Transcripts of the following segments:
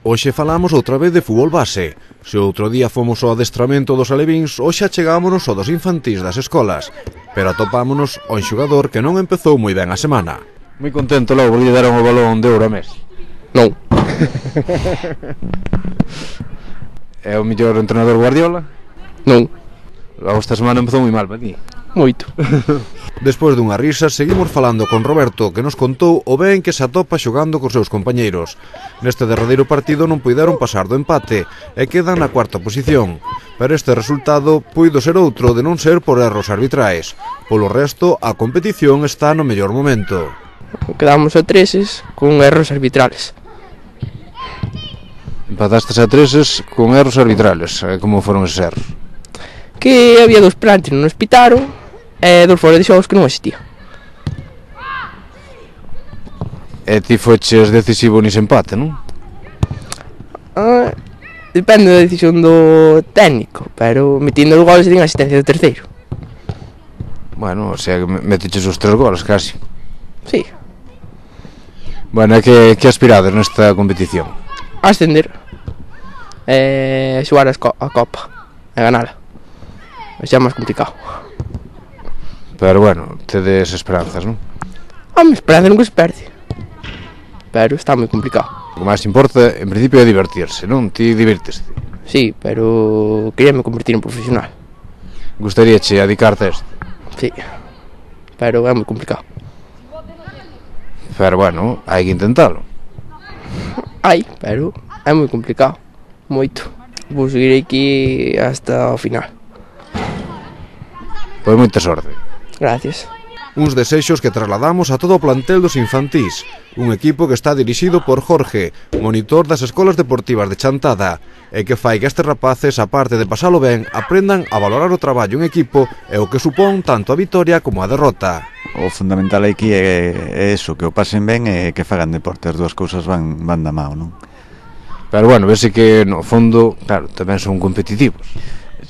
Hoxe falamos outra vez de fútbol base. Se outro día fomos ao adestramento dos alevíns, hoxe achegámonos ao dos infantís das escolas. Pero atopámonos ao xogador que non empezou moi ben a semana. Moi contento logo, porque lle deron o balón de ouro a Messi. Non. É o mellor entrenador Guardiola? Non. Logo esta semana empezou moi mal para ti. Moito. Despois dunha risa, seguimos falando con Roberto, que nos contou o ben que se atopa xogando cos seus compañeiros. Neste derradeiro partido non puideron pasar do empate e quedan na cuarta posición. Pero este resultado puido ser outro de non ser por erros arbitrais. Polo resto, a competición está no mellor momento. Quedamos a 3 con erros arbitrales. Empatastes a 3 con erros arbitrales. Como foron eses erros? Que había 2 plantes que non nos pitaron e 2 fora de xogos que non existía. E ti foches decisivo nese empate, non? Depende da decisión do técnico, pero metindo os goles ten asistencia do terceiro. Bueno, o sea, que meteches os 3 goles, casi. Sí. Bueno, e que aspirades nesta competición? Ascender. Xogar a Copa e ganala. Xa é máis complicado. Pero bueno, tedes esperanzas, non? A mi esperanza nunca se perde. Pero está moi complicado. O que máis importa, en principio, é divertirse, non? Ti divirteste. Sí, pero queríame convertir en profesional. Gustaríache adicarte a este? Sí, pero é moi complicado. Pero bueno, hai que intentalo. Pero é moi complicado. Moito. Vou seguir aquí hasta o final. Pois moita sorte. Gracias. Uns desexos que trasladamos a todo o plantel dos infantís, un equipo que está dirixido por Jorge, monitor das escolas deportivas de Chantada, e que fai que estes rapaces, a parte de pasalo ben, aprendan a valorar o traballo en equipo e o que supón tanto a vitoria como a derrota. O fundamental aquí é eso, que o pasen ben e que fagan deporte, as dúas cousas van da mao, non? Pero bueno, vese que no fondo, claro, tamén son competitivos.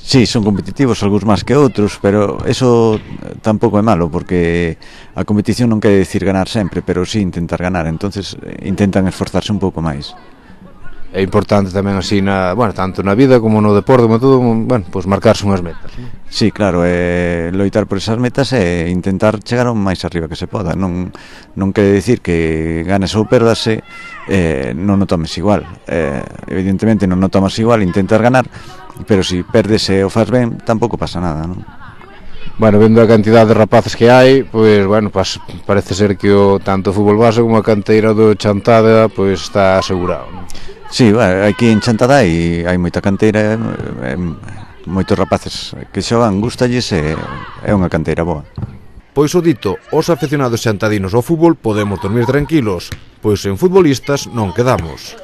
Sí, son competitivos, algúns máis que outros, pero eso tampouco é malo, porque a competición non quere dicir ganar sempre, pero sí intentar ganar, entonces intentan esforzarse un pouco máis. É importante tamén así, tanto na vida como no deporte, como todo, pois marcarse unhas metas. Sí, claro, loitar por esas metas e intentar chegar ao máis arriba que se poda. Non quere dicir que ganes ou perdase, non o tomes igual. Evidentemente non o tomas igual, intentar ganar, pero se perdes e o faz ben, tampouco pasa nada, non? Bueno, vendo a cantidad de rapaces que hai, pois, parece ser que tanto o fútbol base como a canteira do Chantada, pois está asegurado, non? Sí, aquí en Chantada hai moita canteira, moitos rapaces que xogan, gustalles e é unha canteira boa. Pois o dito, os aficionados xantadinos ao fútbol podemos dormir tranquilos, pois en futbolistas non quedamos.